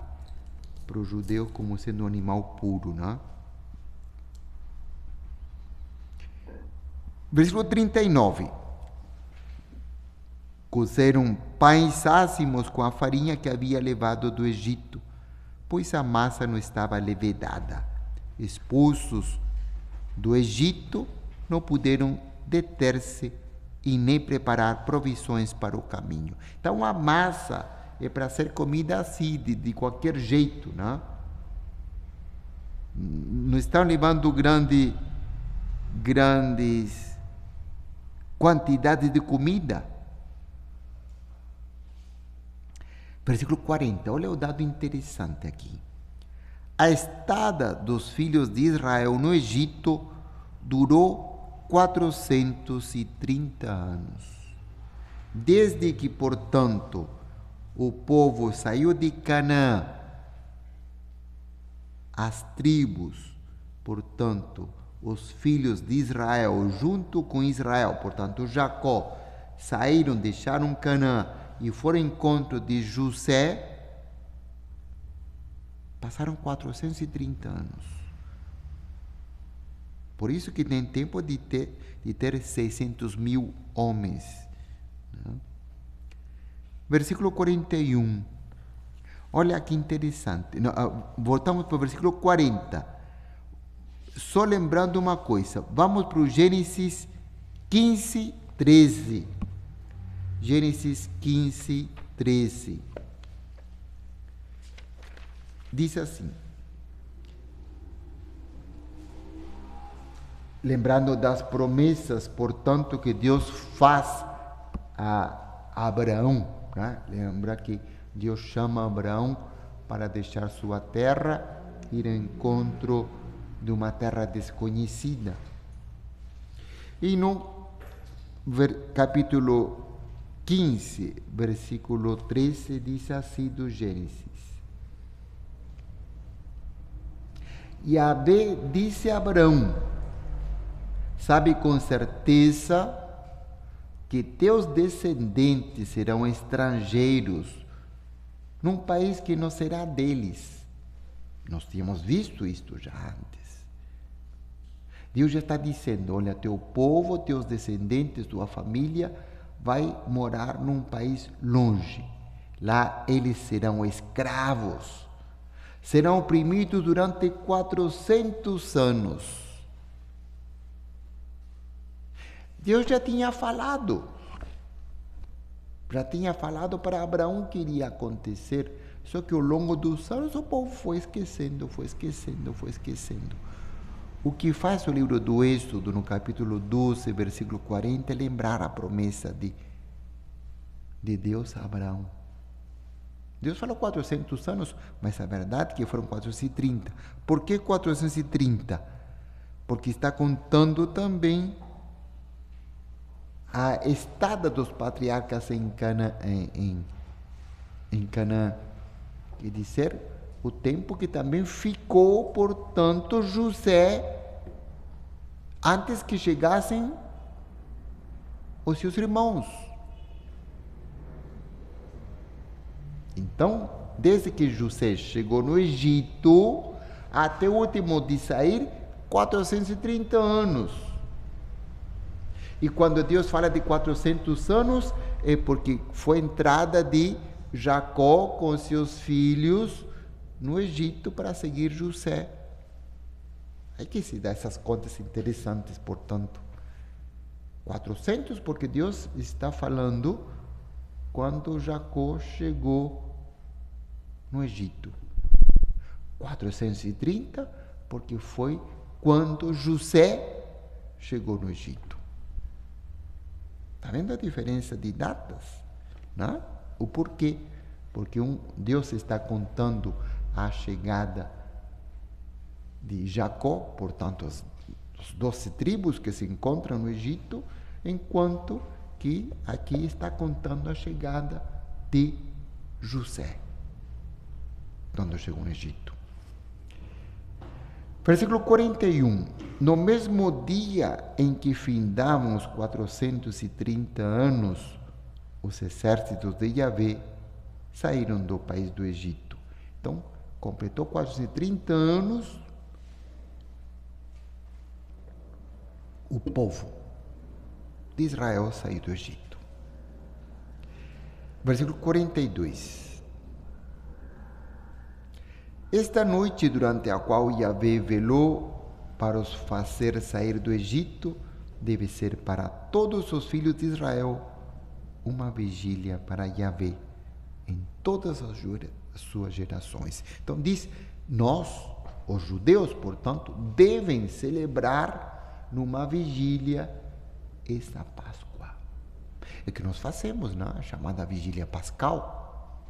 para o judeu como sendo um animal puro, né? Versículo 39. Cozeram pães ácimos com a farinha que havia levado do Egito, pois a massa não estava levedada. Expulsos do Egito, não puderam deter-se e nem preparar provisões para o caminho. Então a massa é para ser comida assim, de qualquer jeito, né? Não estão levando grandes quantidades de comida. Versículo 40, olha o dado interessante aqui. A estada dos filhos de Israel no Egito durou 430 anos. Desde que, portanto, o povo saiu de Canaã, as tribos, portanto, os filhos de Israel, junto com Israel, portanto, Jacó, saíram, deixaram Canaã e foram ao encontro de José, passaram 430 anos. Por isso que tem tempo de ter 600 mil homens. Né? Versículo 41. Olha que interessante. Voltamos para o versículo 40. Só lembrando uma coisa. Vamos para o Gênesis 15, 13. Gênesis 15, 13. Diz assim. Lembrando das promessas, portanto, que Deus faz a Abraão. Né? Lembra que Deus chama Abraão para deixar sua terra, ir ao encontro de uma terra desconhecida. E no capítulo 15, versículo 13, diz assim do Gênesis. Yahvé disse a Abraão: sabe com certeza que teus descendentes serão estrangeiros num país que não será deles. Nós tínhamos visto isto já antes. Deus já está dizendo, olha, teu povo, teus descendentes, tua família vai morar num país longe. Lá eles serão escravos. Serão oprimidos durante 400 anos. Deus já tinha falado Já tinha falado para Abraão que iria acontecer, só que ao longo dos anos o povo foi esquecendo. O que faz o livro do Êxodo, no capítulo 12, versículo 40, é lembrar a promessa de Deus a Abraão. Deus falou 400 anos, mas a verdade é que foram 430. Por que 430? Porque está contando também a estada dos patriarcas em Canaã, quer dizer, o tempo que também ficou, portanto, José, antes que chegassem os seus irmãos. Então, desde que José chegou no Egito, até o último de sair, 430 anos. E quando Deus fala de 400 anos, é porque foi a entrada de Jacó com seus filhos no Egito para seguir José. Aí que se dá essas contas interessantes, portanto. 400 porque Deus está falando quando Jacó chegou no Egito. 430 porque foi quando José chegou no Egito. Está vendo a diferença de datas? Não? O porquê? Porque Deus está contando a chegada de Jacó, portanto, as 12 tribos que se encontram no Egito, enquanto que aqui está contando a chegada de José, quando chegou no Egito. Versículo 41. No mesmo dia em que findavam os 430 anos, os exércitos de Yahvé saíram do país do Egito. Então, completou 430 anos o povo de Israel saiu do Egito. Versículo 42. Esta noite, durante a qual Yahvé velou para os fazer sair do Egito, deve ser para todos os filhos de Israel uma vigília para Yahvé em todas as suas gerações. Então diz, nós, os judeus, portanto, devem celebrar numa vigília esta Páscoa. É que nós fazemos, né? A chamada vigília pascal.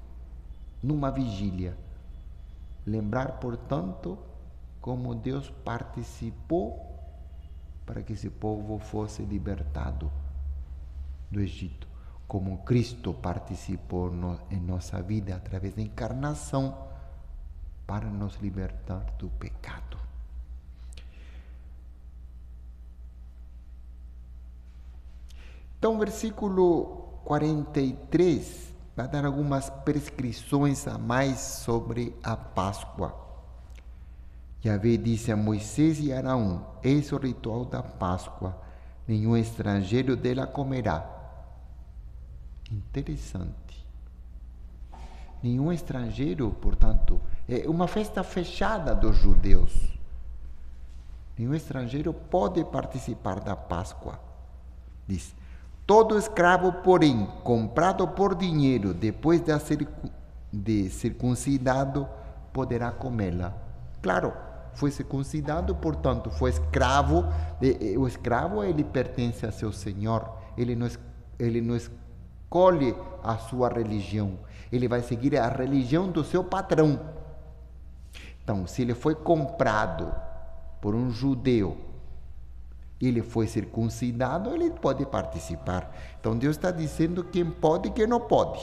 Numa vigília. Lembrar, portanto, como Deus participou para que esse povo fosse libertado do Egito. Como Cristo participou em nossa vida através da encarnação para nos libertar do pecado. Então, versículo 43 vai dar algumas prescrições a mais sobre a Páscoa. Yahvé disse a Moisés e Arão: eis o ritual da Páscoa, nenhum estrangeiro dela comerá. Interessante. Nenhum estrangeiro, portanto, é uma festa fechada dos judeus. Nenhum estrangeiro pode participar da Páscoa. Diz: todo escravo, porém, comprado por dinheiro, depois de circuncidado, poderá comê-la. Claro, foi circuncidado, portanto, foi escravo. O escravo, ele pertence a seu senhor. Ele não escolhe a sua religião. Ele vai seguir a religião do seu patrão. Então, se ele foi comprado por um judeu, ele foi circuncidado, ele pode participar. Então Deus está dizendo quem pode e quem não pode.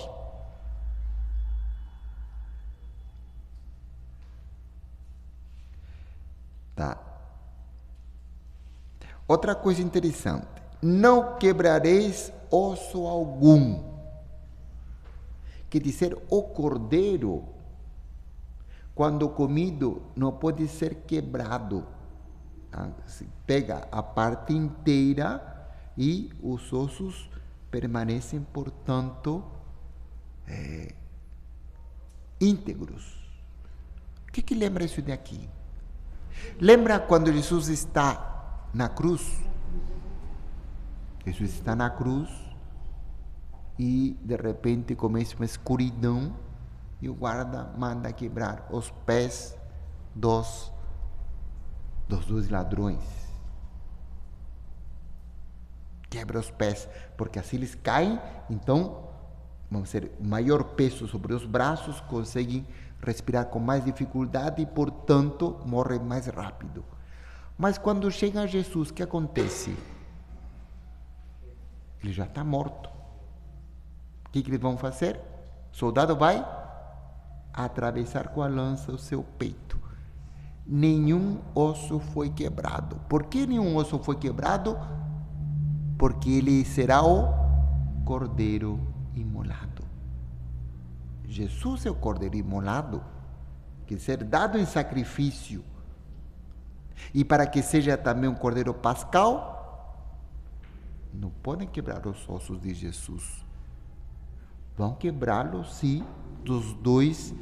Tá. Outra coisa interessante: não quebrareis osso algum. Quer dizer, o cordeiro, quando comido, não pode ser quebrado. Se pega a parte inteira e os ossos permanecem, portanto, íntegros. O que lembra isso daqui? Lembra quando Jesus está na cruz? Jesus está na cruz e de repente começa uma escuridão e o guarda manda quebrar os pés dos dois ladrões. Quebra os pés, porque assim eles caem, então vamos ter maior peso sobre os braços, conseguem respirar com mais dificuldade e, portanto, morrem mais rápido. Mas quando chega Jesus, o que acontece? Ele já está morto. O que eles vão fazer? O soldado vai atravessar com a lança o seu peito. Nenhum osso foi quebrado. Por que nenhum osso foi quebrado? Porque ele será o cordeiro imolado. Jesus é o cordeiro imolado, que ser dado em sacrifício. E para que seja também um cordeiro pascal, não podem quebrar os ossos de Jesus. Vão quebrá-los, sim, dos dois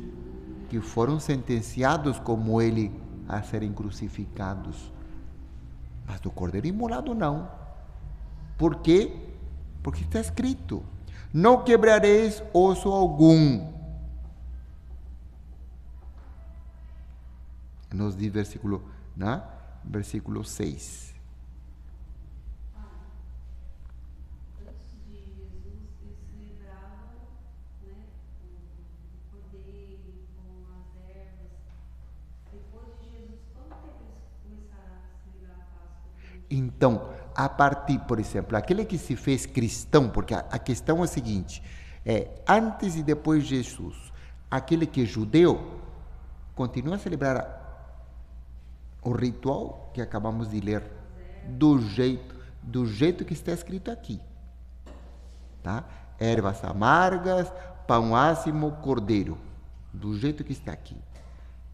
que foram sentenciados como ele a serem crucificados. Mas do cordeiro imolado não. Por quê? Porque está escrito: não quebrareis osso algum. Nos diz versículo 6. Então, a partir, por exemplo, aquele que se fez cristão, porque a questão é a seguinte, antes e depois de Jesus, aquele que é judeu, continua a celebrar o ritual que acabamos de ler, do jeito que está escrito aqui. Tá? Ervas amargas, pão ácimo, cordeiro, do jeito que está aqui.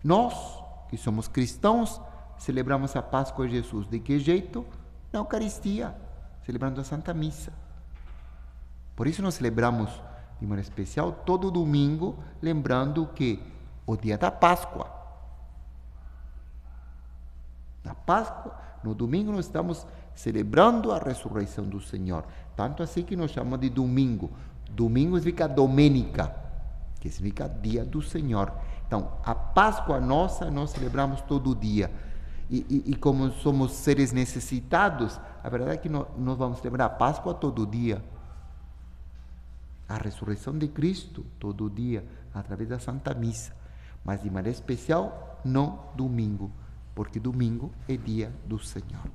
Nós, que somos cristãos, celebramos a Páscoa de Jesus. De que jeito? Na Eucaristia, celebrando a Santa Missa. Por isso nós celebramos, de maneira especial, todo domingo, lembrando que o dia da Páscoa. Na Páscoa, no domingo, nós estamos celebrando a ressurreição do Senhor. Tanto assim que nós chamamos de domingo. Domingo significa Domenica, que significa dia do Senhor. Então, a Páscoa nossa, nós celebramos todo dia. E como somos seres necessitados, a verdade é que nós vamos celebrar a Páscoa todo dia. A ressurreição de Cristo todo dia, através da Santa Missa. Mas de maneira especial, no domingo, porque domingo é dia do Senhor.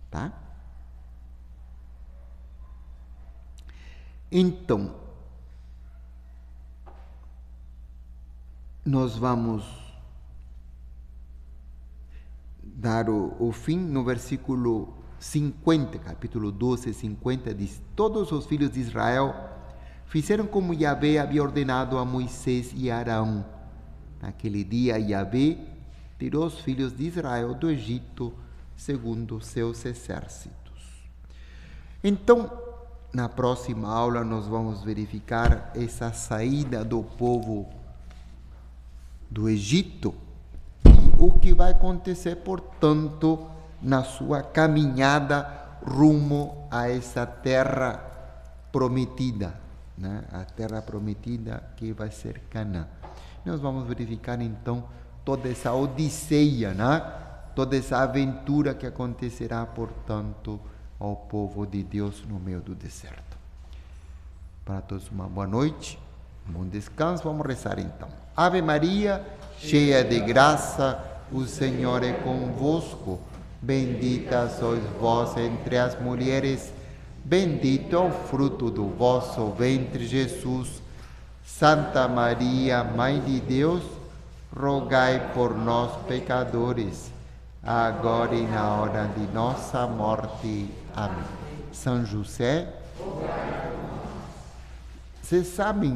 Tá? Então, nós vamos dar o fim no versículo 50, capítulo 12, 50, diz: todos os filhos de Israel fizeram como Yahvé havia ordenado a Moisés e Arão. Naquele dia, Yahvé tirou os filhos de Israel do Egito, segundo seus exércitos. Então, na próxima aula, nós vamos verificar essa saída do povo do Egito, o que vai acontecer, portanto, na sua caminhada rumo a essa terra prometida, né? A terra prometida que vai ser Canaã. Nós vamos verificar, então, toda essa odisseia, né? Toda essa aventura que acontecerá, portanto, ao povo de Deus no meio do deserto. Para todos, uma boa noite, um bom descanso. Vamos rezar, então. Ave Maria, cheia de graça, o Senhor é convosco. Bendita sois vós entre as mulheres, bendito é o fruto do vosso ventre, Jesus. Santa Maria, Mãe de Deus, rogai por nós, pecadores, agora e na hora de nossa morte. Amém. São José, vocês sabem